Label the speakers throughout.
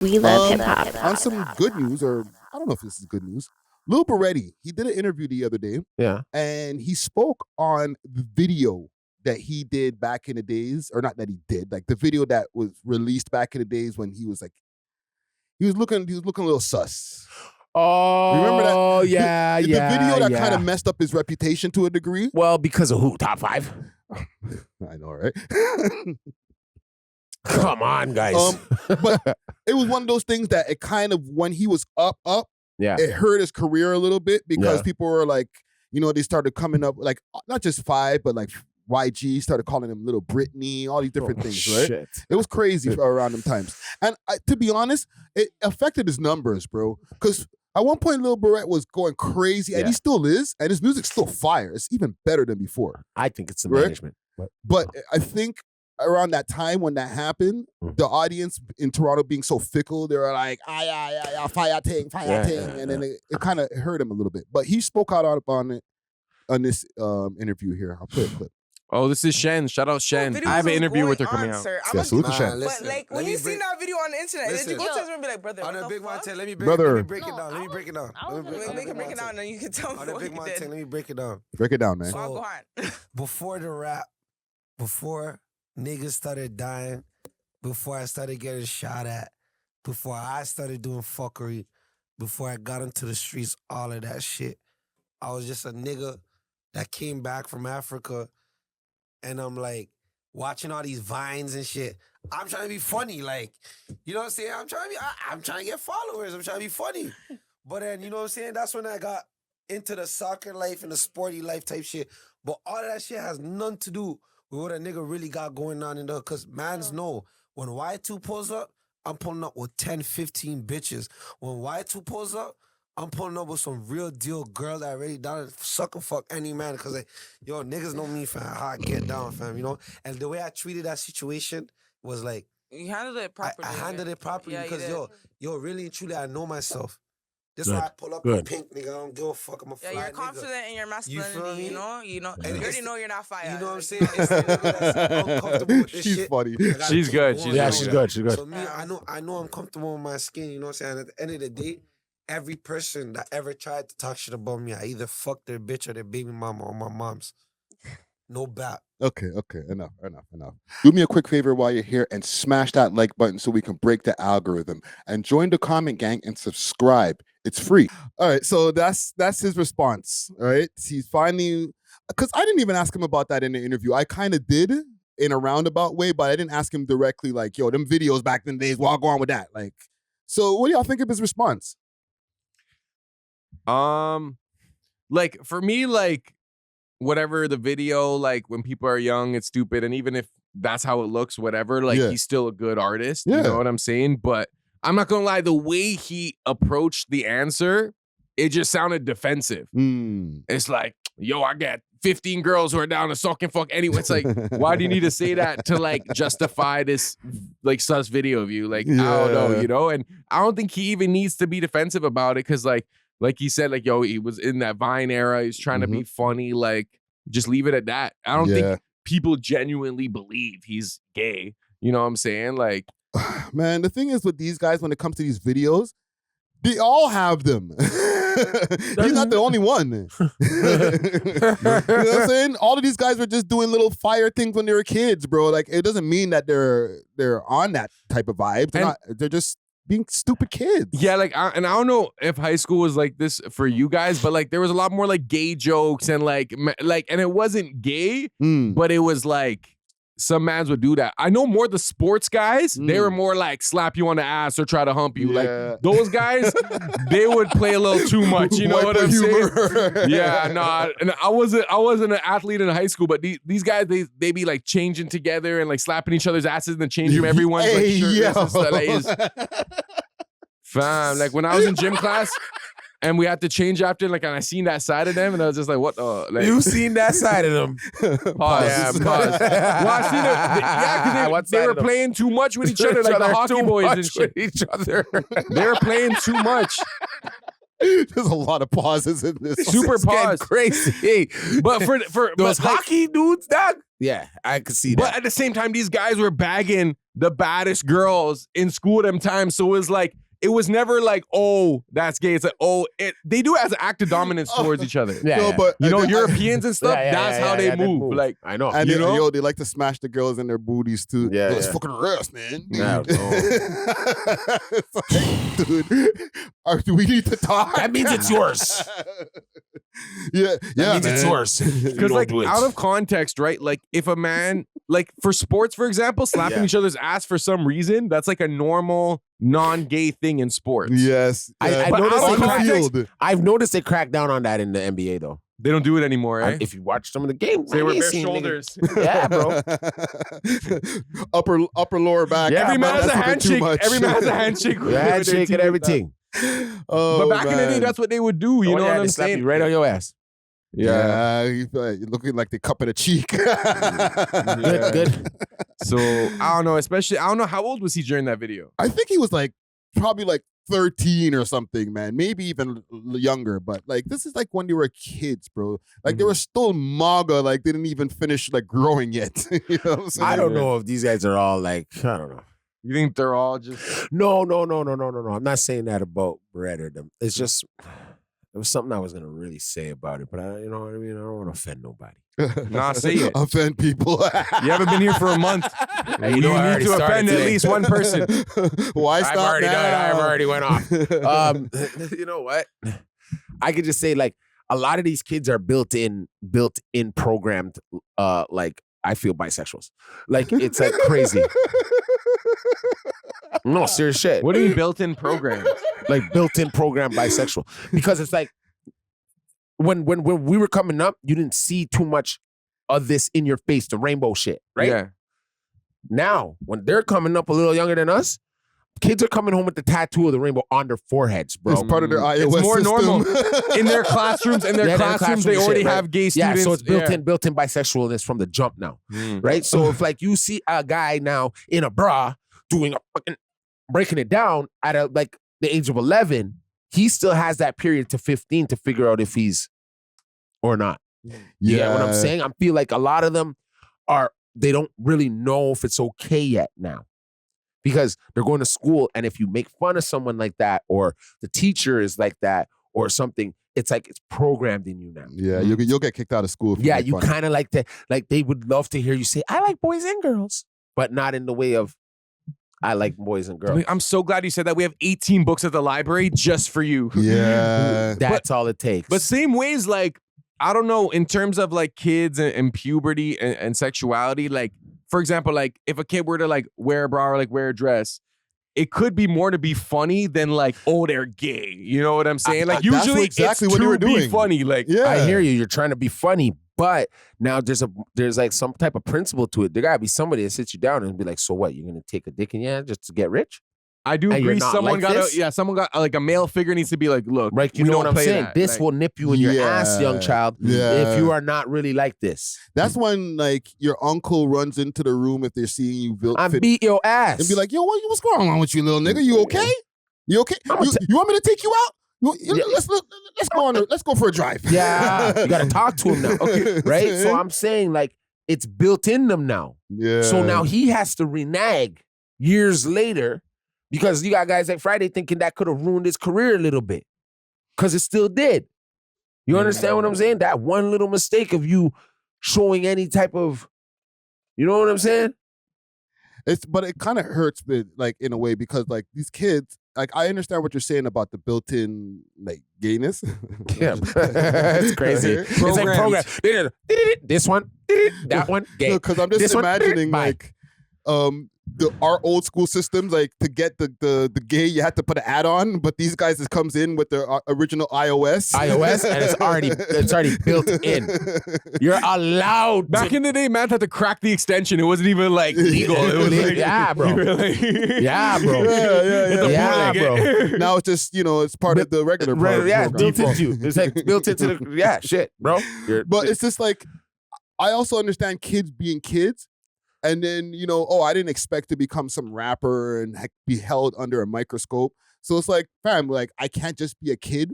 Speaker 1: We love hip hop.
Speaker 2: On some good news, or I don't know if this is good news. Lil Beretti, he did an interview the other day.
Speaker 3: Yeah.
Speaker 2: And he spoke on the video that he did back in the days, or not that he did, like the video that was released back in the days when he was looking a little sus.
Speaker 3: Oh,
Speaker 2: remember that?
Speaker 3: Oh, yeah,
Speaker 2: the video that kind of messed up his reputation to a degree.
Speaker 3: Well, because of who? Top 5?
Speaker 2: I know, right?
Speaker 3: Come on, guys.
Speaker 2: But it was one of those things that it kind of, when he was up,
Speaker 3: yeah,
Speaker 2: it hurt his career a little bit because people were like, they started coming up, like, not just 5, but like YG started calling him Little Britney, all these different things, right?
Speaker 3: Shit.
Speaker 2: It was crazy around them times. And to be honest, it affected his numbers, bro. Because at one point, Lil Berete was going crazy, and he still is, and his music's still fire. It's even better than before.
Speaker 3: I think it's the management.
Speaker 2: But I think around that time when that happened, the audience in Toronto being so fickle, they were like, fire ting, and then it kind of hurt him a little bit. But he spoke out on this interview here. I'll play a clip.
Speaker 4: Oh, this is Shen. Shout out Shen. I have an interview with her coming out.
Speaker 2: Yeah, salute to Shen.
Speaker 5: But like when you see that video on the internet,
Speaker 6: listen,
Speaker 5: you go to his room and be like, brother,
Speaker 6: on
Speaker 5: what
Speaker 6: the
Speaker 5: the
Speaker 6: big
Speaker 5: fuck?
Speaker 6: Mountain, let me break it down. Let me break it down.
Speaker 5: Make it break it down, and you can tell me
Speaker 6: On the
Speaker 5: what
Speaker 6: big
Speaker 5: you
Speaker 6: Mountain,
Speaker 5: did.
Speaker 6: let me break it down.
Speaker 2: Break it down, man.
Speaker 5: So, go on.
Speaker 6: Before the rap, before niggas started dying, before I started getting shot at, before I started doing fuckery, before I got into the streets, all of that shit, I was just a nigga that came back from Africa, and I'm like watching all these vines and shit. I'm trying to be funny, like, you know what I'm saying? I'm trying to get followers. I'm trying to be funny. But then, you know what I'm saying? That's when I got into the soccer life and the sporty life type shit. But all of that shit has nothing to do with what a nigga really got going on in there. Because mans know, when Y2 pulls up, I'm pulling up with 10, 15 bitches. When Y2 pulls up, I'm pulling up with some real deal girl that already down to suck and fuck any man. Because, like, yo, niggas know me, fam, how I get down, fam, you know? And the way I treated that situation was like,
Speaker 5: You handled it properly.
Speaker 6: I handled it properly because, yo, really and truly, I know myself. This
Speaker 3: Good.
Speaker 6: why I pull up
Speaker 3: Good.
Speaker 6: in pink, nigga. I don't give a fuck. I'm a fly
Speaker 5: you're
Speaker 6: nigga.
Speaker 5: confident in your masculinity, you know? You already know you're not fire.
Speaker 6: You know what I'm saying? It's the nigga that's uncomfortable with this
Speaker 2: She's
Speaker 6: shit.
Speaker 2: funny.
Speaker 4: She's good.
Speaker 3: She's good.
Speaker 6: So me, I know I'm comfortable with my skin, you know what I'm saying? At the end of the day, every person that ever tried to talk shit about me, I either fucked their bitch or their baby mama or my mom's. No bat.
Speaker 2: Okay, enough. Do me a quick favor while you're here and smash that like button so we can break the algorithm. And join the comment gang and subscribe. It's free. All right, so that's his response. All right, he's finally, because I didn't even ask him about that in the interview. I kind of did in a roundabout way, but I didn't ask him directly. Like, yo, them videos back in the days. Well, I'll go on with that. Like, so what do y'all think of his response?
Speaker 4: Like for me, like whatever the video, like when people are young, it's stupid, and even if that's how it looks, whatever, like he's still a good artist. You know what I'm saying? But I'm not gonna lie, the way he approached the answer, it just sounded defensive. It's like, yo, I got 15 girls who are down to suck and fuck anyway. It's like, why do you need to say that to like justify this like sus video of you? Like, I don't know, you know? And I don't think he even needs to be defensive about it, because like he said, like, yo, he was in that Vine era. He's trying to be funny. Like, just leave it at that. I don't think people genuinely believe he's gay. You know what I'm saying? Like,
Speaker 2: man, the thing is with these guys, when it comes to these videos, they all have them. He's not the only one. You know what I'm saying? All of these guys were just doing little fire things when they were kids, bro. Like, it doesn't mean that they're on that type of vibe. They're just being stupid kids.
Speaker 4: Yeah, like, and I don't know if high school was like this for you guys, but like there was a lot more like gay jokes and like, and it wasn't gay, but it was like some mans would do that. I know more the sports guys, they were more like slap you on the ass or try to hump you. Like those guys, they would play a little too much. You know what I'm saying? Yeah, no, and I wasn't an athlete in high school, but these guys, they be like changing together and like slapping each other's asses in the change room. Everyone's like shirtless and stuff. Like, fam, like when I was in gym class, and we had to change after, like, and I seen that side of them, and I was just like, what the? Like,
Speaker 3: you seen that side of them.
Speaker 4: Pause. Yeah, pause. Well, I seen it. Yeah, because they were playing too much with each other, like the hockey boys and shit.
Speaker 3: Each other.
Speaker 4: They were playing too much.
Speaker 2: There's a lot of pauses in this.
Speaker 4: Super pause.
Speaker 3: Crazy.
Speaker 4: But for
Speaker 3: those hockey dudes, dog. Yeah, I could see that.
Speaker 4: But at the same time, these guys were bagging the baddest girls in school at them times. So it was never like, oh, that's gay. It's like, oh, they do it as an act of dominance towards each other.
Speaker 3: Yeah,
Speaker 2: But
Speaker 4: Europeans and stuff, that's how they move. Like,
Speaker 3: I know.
Speaker 2: And they like to smash the girls in their booties too.
Speaker 3: Yeah,
Speaker 2: It's fucking rest, man.
Speaker 3: Yeah,
Speaker 2: It's like, dude, do we need to talk?
Speaker 3: That means it's yours.
Speaker 2: Yeah,
Speaker 3: That means it's
Speaker 2: man.
Speaker 3: yours.
Speaker 4: because like out of context, right? Like if a man, like for sports, for example, slapping each other's ass for some reason, that's like a normal non-gay thing in sports.
Speaker 2: Yes.
Speaker 3: I
Speaker 4: But
Speaker 3: noticed
Speaker 4: out of
Speaker 3: they
Speaker 4: context,
Speaker 3: I've noticed they cracked down on that in the NBA though.
Speaker 4: they don't do it anymore, eh?
Speaker 3: If you watch some of the games,
Speaker 4: They
Speaker 3: I
Speaker 4: wear
Speaker 3: ain't
Speaker 4: bare
Speaker 3: seen
Speaker 4: shoulders.
Speaker 3: niggas- Yeah,
Speaker 2: bro. upper lower back.
Speaker 3: Yeah,
Speaker 4: Every man has
Speaker 2: that's
Speaker 4: a
Speaker 2: bit too
Speaker 4: handshake.
Speaker 2: much.
Speaker 4: Every man has a handshake. with their
Speaker 3: handshake and
Speaker 4: team.
Speaker 3: everything.
Speaker 2: Oh,
Speaker 4: But back in the day,
Speaker 2: man.
Speaker 4: that's what they would do. You know what I'm
Speaker 3: they slap
Speaker 4: saying?
Speaker 3: you right on your ass.
Speaker 2: Yeah, you feel like you're looking like the cup in the cheek.
Speaker 3: Good.
Speaker 4: So I don't know. Especially, I don't know how old was he during that video.
Speaker 2: I think he was like probably like 13 or something, man. Maybe even younger. But like this is like when they were kids, bro. Like they were still MAGA. Like they didn't even finish like growing yet. You know what I'm saying?
Speaker 3: I don't know if these guys are all like, I don't know.
Speaker 4: You think they're all just?
Speaker 3: No. I'm not saying that about Brett or them. It's just there was something I was gonna really say about it, but you know what I mean. I don't want to offend nobody.
Speaker 4: Nah, say it.
Speaker 2: Offend people.
Speaker 4: You haven't been here for a month.
Speaker 3: Hey,
Speaker 4: You
Speaker 3: know I
Speaker 4: need
Speaker 3: already
Speaker 4: to
Speaker 3: started
Speaker 4: offend at
Speaker 3: today.
Speaker 4: least one person.
Speaker 2: Why
Speaker 3: I've
Speaker 2: stop
Speaker 3: already
Speaker 2: now?
Speaker 3: done it. I've already went off. You know what? I could just say like a lot of these kids are built in programmed. Like I feel bisexuals. Like it's like crazy. No, serious shit.
Speaker 4: What do you built-in program?
Speaker 3: Like built-in program bisexual, because it's like when we were coming up, you didn't see too much of this in your face, the rainbow shit, right?
Speaker 4: Yeah.
Speaker 3: Now, when they're coming up a little younger than us, kids are coming home with the tattoo of the rainbow on their foreheads, bro.
Speaker 2: It's part of their iOS
Speaker 4: It's more
Speaker 2: system.
Speaker 4: normal. In their classrooms,
Speaker 3: Yeah, their
Speaker 4: classrooms, they
Speaker 3: classroom
Speaker 4: already
Speaker 3: shit, right?
Speaker 4: have gay
Speaker 3: Yeah,
Speaker 4: students.
Speaker 3: so it's built-in bisexualness from the jump now, right? So if like you see a guy now in a bra doing a fucking breaking it down at like the age of 11, he still has that period to 15 to figure out if he's or not. You get what I'm saying? I feel like a lot of them they don't really know if it's okay yet now. Because they're going to school, and if you make fun of someone like that, or the teacher is like that, or something, it's like it's programmed in you now.
Speaker 2: Yeah, you'll get kicked out of school. If
Speaker 3: Yeah,
Speaker 2: make
Speaker 3: you
Speaker 2: fun.
Speaker 3: kind of like to, like they would love to hear you say, I like boys and girls, but not in the way of, I like boys and girls.
Speaker 4: I'm so glad you said that. We have 18 books at the library just for you.
Speaker 2: Yeah.
Speaker 3: That's all it takes.
Speaker 4: But same ways, like, I don't know, in terms of like kids and puberty and sexuality, like, for example, like if a kid were to like wear a bra or like wear a dress, it could be more to be funny than like, oh, they're gay. You know what I'm saying? Like
Speaker 2: that's
Speaker 4: usually
Speaker 2: exactly
Speaker 4: it's
Speaker 2: what
Speaker 4: to
Speaker 2: you were
Speaker 4: be
Speaker 2: doing.
Speaker 4: funny. Like,
Speaker 2: Yeah.
Speaker 3: I hear you. You're trying to be funny, but now there's like some type of principle to it. There gotta be somebody that sits you down and be like, so what? You're gonna take a dick in your hand just to get rich?
Speaker 4: I do
Speaker 3: And you're
Speaker 4: agree.
Speaker 3: not
Speaker 4: Someone
Speaker 3: like
Speaker 4: got
Speaker 3: this?
Speaker 4: someone got like a male figure needs to be like, look,
Speaker 3: Right? You
Speaker 4: we
Speaker 3: know
Speaker 4: don't
Speaker 3: what I'm
Speaker 4: play
Speaker 3: saying?
Speaker 4: that.
Speaker 3: This
Speaker 4: Like,
Speaker 3: will nip you in your ass, young
Speaker 2: Yeah.
Speaker 3: child,
Speaker 2: Yeah.
Speaker 3: if you are not really like this.
Speaker 2: That's when like your uncle runs into the room if they're seeing you
Speaker 3: I
Speaker 2: fit
Speaker 3: beat your ass.
Speaker 2: and be like, yo, what's going on with you, little nigga? You okay? You okay?
Speaker 3: I'ma
Speaker 2: You want me to take you out?
Speaker 3: Yeah.
Speaker 2: Let's go for a drive.
Speaker 3: yeah, you gotta talk to him now, okay? Right? So I'm saying like it's built in them now.
Speaker 2: Yeah.
Speaker 3: So now he has to renege years later because you got guys like Friday thinking that could have ruined his career a little bit. Because it still did. You understand what I'm saying? That one little mistake of you showing any type of, you know what I'm saying?
Speaker 2: But it kind of hurts, like in a way, because like these kids, like I understand what you're saying about the built-in like gayness.
Speaker 3: Yeah, it's crazy. It's like program. This one, that one, gay.
Speaker 2: Because I'm just
Speaker 3: This one,
Speaker 2: imagining
Speaker 3: bye.
Speaker 2: like our old school systems, like to get the gay, you had to put an add-on, but these guys just comes in with their original iOS,
Speaker 3: and it's already built in. You're allowed.
Speaker 4: back in the day, man had to crack the extension. It wasn't even like legal. It was like,
Speaker 3: Yeah, bro.
Speaker 4: you were like-
Speaker 3: Yeah, bro.
Speaker 2: Yeah,
Speaker 3: bro.
Speaker 2: Now it's just it's part of the regular program.
Speaker 3: Yeah, it's built into you. It's like built into the shit, bro.
Speaker 2: But it's just like I also understand kids being kids. And then, I didn't expect to become some rapper and be held under a microscope. So it's like, fam, like, I can't just be a kid.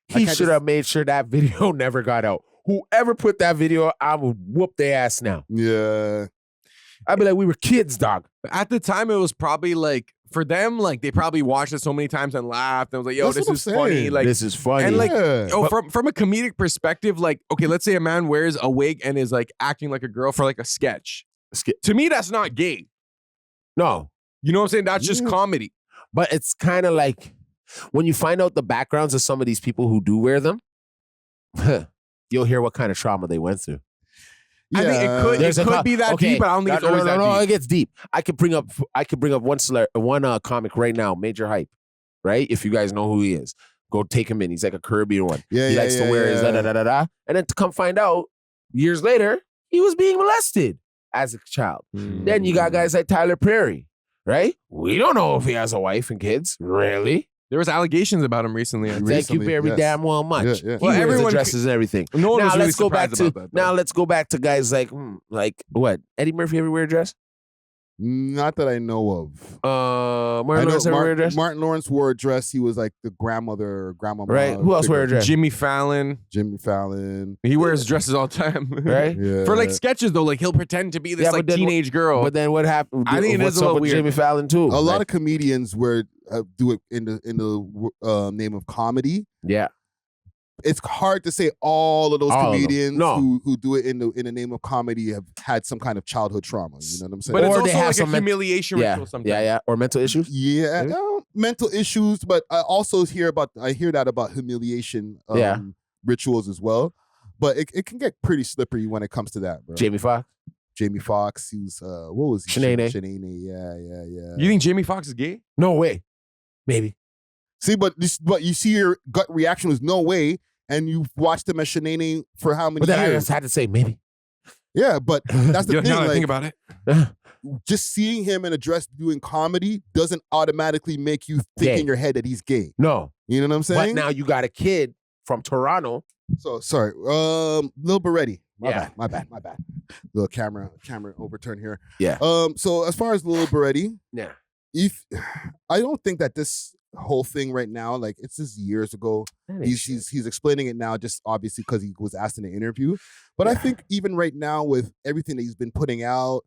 Speaker 3: He should have made sure that video never got out. Whoever put that video, I would whoop their ass now.
Speaker 2: Yeah.
Speaker 3: I'd be like, we were kids, dog.
Speaker 4: At the time, it was probably like, for them, like they probably watched it so many times and laughed. And was like, yo,
Speaker 2: That's
Speaker 4: this
Speaker 2: what
Speaker 4: is
Speaker 2: I'm
Speaker 4: funny.
Speaker 2: saying.
Speaker 4: Like,
Speaker 3: This is funny.
Speaker 4: and like,
Speaker 2: Yeah.
Speaker 4: from a comedic perspective, like, okay, let's say a man wears a wig and is like acting like a girl for like a sketch. To me, that's not gay.
Speaker 3: No.
Speaker 4: You know what I'm saying? That's just comedy.
Speaker 3: But it's kind of like when you find out the backgrounds of some of these people who do wear them, you'll hear what kind of trauma they went through.
Speaker 4: I think it could be that deep, but I don't think it's always that deep.
Speaker 3: It gets deep. I could bring up one comic right now, Major Hype, right? If you guys know who he is, go take him in. He's like a Caribbean one. He likes to wear his da-da-da-da-da. And then to come find out, years later, he was being molested as a child. Then you got guys like Tyler Perry, right? We don't know if he has a wife and kids. Really?
Speaker 4: There was allegations about him recently.
Speaker 3: Thank you very damn well much.
Speaker 2: Yeah.
Speaker 3: He wears
Speaker 4: everyone
Speaker 3: dresses and everything.
Speaker 4: No one
Speaker 3: now
Speaker 4: was really
Speaker 3: let's go back
Speaker 4: surprised
Speaker 3: to
Speaker 4: about that,
Speaker 3: let's go back to guys like what? Eddie Murphy ever wear a dress?
Speaker 2: Not that I know of.
Speaker 3: Martin Lawrence ever wear a dress?
Speaker 2: Martin Lawrence wore a dress. He was like the grandmother or grandmama.
Speaker 3: Right. Who else wear a dress?
Speaker 4: Jimmy Fallon.
Speaker 2: Jimmy Fallon.
Speaker 4: He wears dresses all the time.
Speaker 3: Right?
Speaker 2: Yeah.
Speaker 4: For like sketches though, like he'll pretend to be this like teenage girl.
Speaker 3: But then what happened?
Speaker 4: I think it is a little weird.
Speaker 3: Jimmy Fallon too.
Speaker 2: A lot of comedians do it in the name of comedy.
Speaker 3: Yeah.
Speaker 2: It's hard to say all of those comedians
Speaker 3: No.
Speaker 2: who do it in the name of comedy have had some kind of childhood trauma. You know what I'm saying?
Speaker 4: But it's
Speaker 3: Or
Speaker 4: also
Speaker 3: they have
Speaker 4: like a
Speaker 3: some
Speaker 4: humiliation ritual sometimes.
Speaker 3: Yeah. Or mental issues.
Speaker 2: Yeah, mental issues, but I also hear that about humiliation rituals as well. But it can get pretty slippery when it comes to that, bro.
Speaker 3: Jamie Foxx.
Speaker 2: He was what was he?
Speaker 3: Shanae.
Speaker 2: Yeah.
Speaker 4: You think Jamie Foxx is gay?
Speaker 3: No way. Maybe.
Speaker 2: See, but you see your gut reaction was no way, and you watched him as Shanae for how many
Speaker 3: But then I
Speaker 2: years?
Speaker 3: just had to say maybe.
Speaker 2: Yeah, but that's the thing.
Speaker 4: Now that I
Speaker 2: Like,
Speaker 4: think about it.
Speaker 2: just seeing him in a dress doing comedy doesn't automatically make you think
Speaker 3: Gay.
Speaker 2: in your head that he's gay.
Speaker 3: No.
Speaker 2: You know what I'm saying?
Speaker 3: But now you got a kid from Toronto.
Speaker 2: So sorry, Lil Beretti. My bad. Little camera overturn here.
Speaker 3: Yeah.
Speaker 2: So as far as Lil Beretti,
Speaker 3: Yeah.
Speaker 2: I don't think that this whole thing right now, like it's just years ago. He's explaining it now, just obviously because he was asked in an interview. But I think even right now with everything that he's been putting out,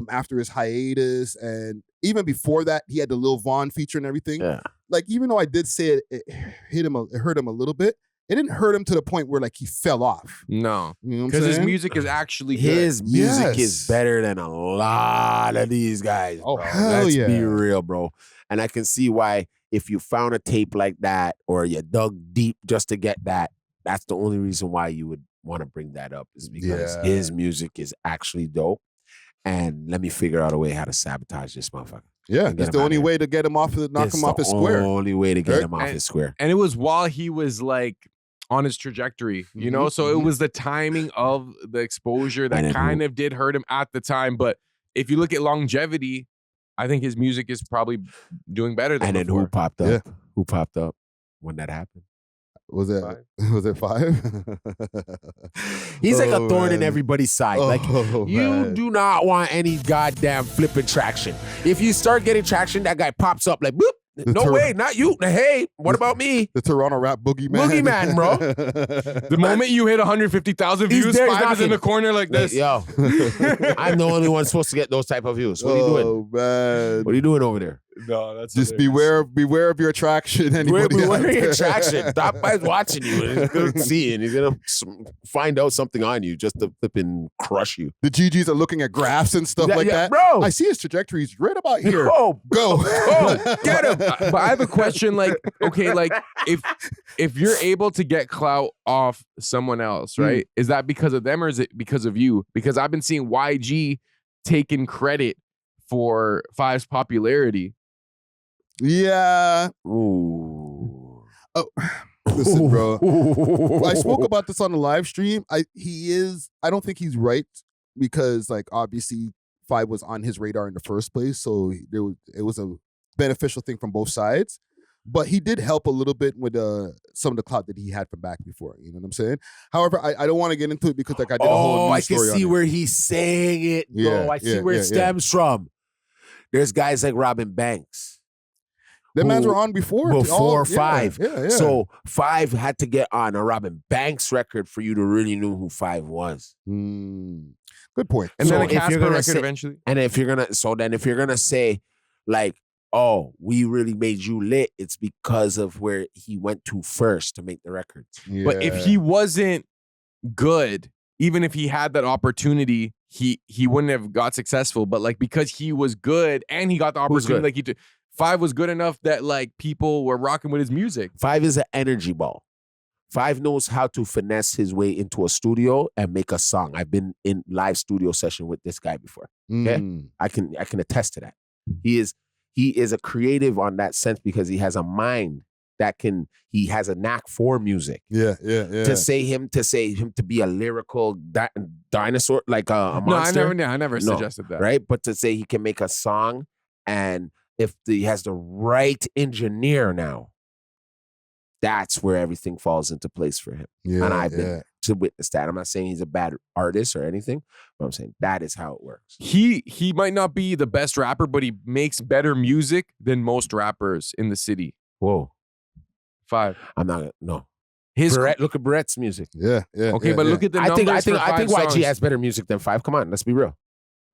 Speaker 2: after his hiatus, and even before that, he had the Lil Vaughn feature and everything.
Speaker 3: Yeah.
Speaker 2: Like even though I did say it hurt him a little bit. It didn't hurt him to the point where like he fell off.
Speaker 4: No,
Speaker 2: you know
Speaker 4: because his music is actually good.
Speaker 3: His music is better than a lot of these guys.
Speaker 2: Oh,
Speaker 3: bro.
Speaker 2: hell
Speaker 3: Let's
Speaker 2: yeah.
Speaker 3: be real, bro. And I can see why if you found a tape like that or you dug deep just to get that, that's the only reason why you would want to bring that up is because his music is actually dope. And let me figure out a way how to sabotage this motherfucker.
Speaker 2: Yeah, that's the only way to get him off, knock him off his square.
Speaker 3: The only way to get him off his square.
Speaker 4: And it was while he was like on his trajectory, you know? So it was the timing of the exposure that kind of did hurt him at the time. But if you look at longevity, I think his music is probably doing better than before.
Speaker 3: And then who popped up? Yeah. Who popped up when that happened?
Speaker 2: Was it 5?
Speaker 3: He's like a thorn in everybody's side. You do not want any goddamn flipping traction. If you start getting traction, that guy pops up like, boop. No way, not you. Hey, what about me?
Speaker 2: The Toronto rap boogeyman.
Speaker 3: Boogeyman, bro.
Speaker 4: The moment you hit 150,000 views, 5 is in the corner like this.
Speaker 3: Yo, I'm the only one supposed to get those type of views. What are you doing?
Speaker 2: Oh, man.
Speaker 3: What are you doing over there?
Speaker 4: No, that's
Speaker 2: just beware of your attraction.
Speaker 3: Beware of your attraction. Top guy's watching you. And he's gonna see, and he's gonna find out something on you just to flip and crush you.
Speaker 2: The GGs are looking at graphs and stuff like that,
Speaker 3: bro.
Speaker 2: I see his trajectory. He's right about here.
Speaker 3: Go,
Speaker 4: get him. But I have a question. Like, okay, like if you're able to get clout off someone else, right? Is that because of them or is it because of you? Because I've been seeing YG taking credit for Five's popularity.
Speaker 2: Yeah.
Speaker 3: Ooh.
Speaker 2: Oh, listen, bro. I spoke about this on the live stream. I don't think he's right because, like, obviously, Five was on his radar in the first place, so it was a beneficial thing from both sides. But he did help a little bit with some of the clout that he had from back before. You know what I'm saying? However, I don't want to get into it because, like, I did a whole news story on it.
Speaker 3: I can see where he's saying it.
Speaker 2: Yeah,
Speaker 3: I see where it stems from. There's guys like Robin Banks
Speaker 2: The mans were on before.
Speaker 3: Before Five.
Speaker 2: Yeah.
Speaker 3: So Five had to get on a Robin Banks record for you to really know who Five was.
Speaker 2: Good point.
Speaker 4: And
Speaker 3: So
Speaker 4: then a
Speaker 3: if you're
Speaker 4: Casper
Speaker 3: gonna
Speaker 4: record
Speaker 3: say-
Speaker 4: eventually.
Speaker 3: And if you're gonna say, like, oh, we really made you lit, it's because of where he went to first to make the records.
Speaker 2: Yeah.
Speaker 4: But if he wasn't good, even if he had that opportunity, he wouldn't have got successful. But like because he was good and he got the
Speaker 3: Who's
Speaker 4: opportunity,
Speaker 3: good?
Speaker 4: like he did, Five was good enough that like people were rocking with his music.
Speaker 3: Five is an energy ball. Five knows how to finesse his way into a studio and make a song. I've been in live studio session with this guy before. Okay? I can attest to that. He is a creative on that sense because he has a mind he has a knack for music.
Speaker 2: Yeah.
Speaker 3: To say him to be a lyrical dinosaur, like a monster.
Speaker 4: I never suggested that.
Speaker 3: Right? But to say he can make a song, and if he has the right engineer now, that's where everything falls into place for him.
Speaker 2: Yeah.
Speaker 3: And I've been to witness that. I'm not saying he's a bad artist or anything, but I'm saying that is how it works.
Speaker 4: He might not be the best rapper, but he makes better music than most rappers in the city.
Speaker 3: Whoa.
Speaker 4: Five.
Speaker 3: I'm not no.
Speaker 4: His
Speaker 3: Look at Berette's music.
Speaker 2: Yeah.
Speaker 4: Okay, but look at the numbers.
Speaker 3: I think
Speaker 4: for Five
Speaker 3: YG
Speaker 4: songs.
Speaker 3: has better music than Five. Come on, let's be real.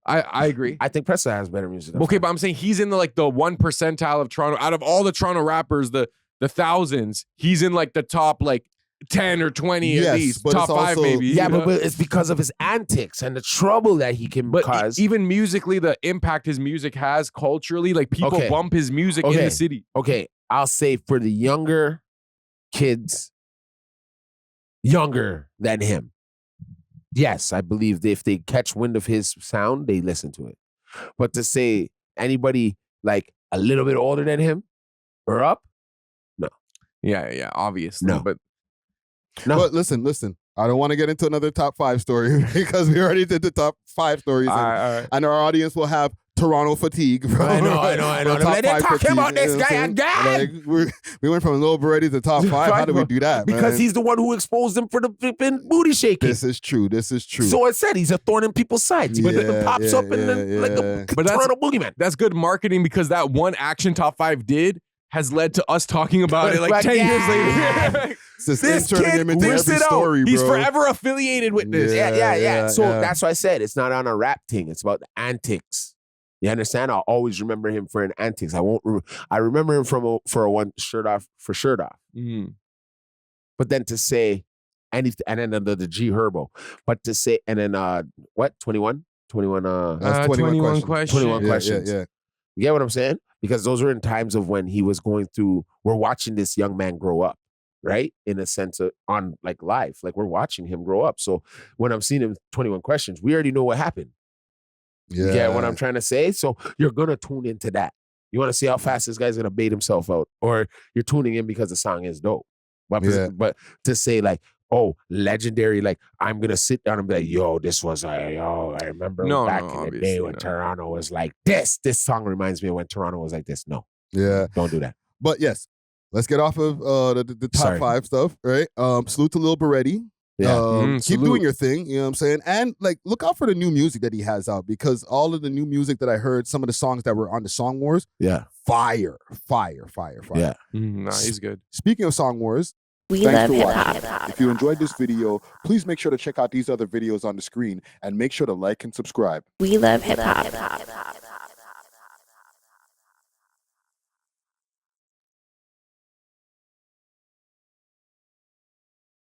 Speaker 4: I agree.
Speaker 3: I think Pressa has better music than
Speaker 4: Okay,
Speaker 3: Five.
Speaker 4: but I'm saying he's in the 1 percentile of Toronto. Out of all the Toronto rappers, the thousands, he's in like the top 10 or 20
Speaker 2: Yes,
Speaker 4: at least.
Speaker 2: but
Speaker 4: Top
Speaker 2: it's
Speaker 4: 5
Speaker 2: also-
Speaker 4: maybe.
Speaker 3: Yeah,
Speaker 4: you know?
Speaker 3: but it's because of his antics and the trouble that he can
Speaker 4: But
Speaker 3: cause.
Speaker 4: even musically, the impact his music has culturally, people
Speaker 3: Okay.
Speaker 4: bump his music in
Speaker 3: Okay.
Speaker 4: the city.
Speaker 3: Okay, I'll say for the younger kids, younger than him, yes, I believe if they catch wind of his sound, they listen to it. But to say anybody a little bit older than him or up,
Speaker 4: Yeah, obviously.
Speaker 3: No.
Speaker 4: But
Speaker 3: no.
Speaker 2: But listen. I don't want to get into another top 5 story because we already did the top 5 stories.
Speaker 4: all right.
Speaker 2: And our audience will have Toronto fatigue. Bro.
Speaker 3: I know.
Speaker 2: Or
Speaker 3: They're
Speaker 2: top 5
Speaker 3: talking about
Speaker 2: fatigue,
Speaker 3: this
Speaker 2: you know
Speaker 3: guy
Speaker 2: what I'm
Speaker 3: again.
Speaker 2: saying? We went from Lil Berete to top 5. How did we do that?
Speaker 3: Because
Speaker 2: man?
Speaker 3: he's the one who exposed him for the flipping booty shaking.
Speaker 2: This is true.
Speaker 3: So I said he's a thorn in people's sides. He pops up and then like a
Speaker 4: But that's-
Speaker 3: Toronto boogeyman.
Speaker 4: that's good marketing because that one action top 5 did has led to us talking about it
Speaker 3: Like,
Speaker 4: 10 years
Speaker 3: yeah.
Speaker 4: later.
Speaker 2: This
Speaker 4: This
Speaker 2: turning
Speaker 4: kid
Speaker 2: him into
Speaker 4: whips
Speaker 2: every
Speaker 4: it out.
Speaker 2: story, bro.
Speaker 4: He's forever affiliated with this.
Speaker 3: Yeah. So
Speaker 2: yeah.
Speaker 3: that's why I said it's not on a rap thing. It's about the antics. You understand? I'll always remember him for an antics. I remember him for a one shirt off.
Speaker 4: Mhm.
Speaker 3: But then to say, and then the G Herbo. But to say, and then 21? 21
Speaker 2: That's 21
Speaker 4: questions.
Speaker 3: 21 questions.
Speaker 2: Yeah.
Speaker 3: You get what I'm saying? Because those are in times of when he was going through, we're watching this young man grow up, right? In a sense of on life, we're watching him grow up. So when I'm seeing him 21 questions, we already know what happened. You get what I'm trying to say? So you're going to tune into that. You want to see how fast this guy's going to bait himself out, or you're tuning in because the song is dope. But to say legendary, I'm going to sit down and be like, yo, this was I remember back in the day when Toronto was like this. This song reminds me of when Toronto was like this. No.
Speaker 2: Yeah.
Speaker 3: Don't do that.
Speaker 2: But yes, let's get off of the top
Speaker 3: Sorry.
Speaker 2: 5 stuff, right? Salute to Lil Beretti.
Speaker 3: Yeah.
Speaker 2: Keep
Speaker 4: Salute.
Speaker 2: doing your thing, you know what I'm saying? And look out for the new music that he has out, because all of the new music that I heard, some of the songs that were on the Song Wars,
Speaker 3: Yeah.
Speaker 2: fire.
Speaker 3: Yeah.
Speaker 4: Nah, he's good.
Speaker 2: Speaking of Song Wars,
Speaker 1: We
Speaker 2: thanks
Speaker 1: love
Speaker 2: for
Speaker 1: hip
Speaker 2: watching.
Speaker 1: hop.
Speaker 2: If you enjoyed this video, please make sure to check out these other videos on the screen and make sure to like and subscribe.
Speaker 1: We love hip hop.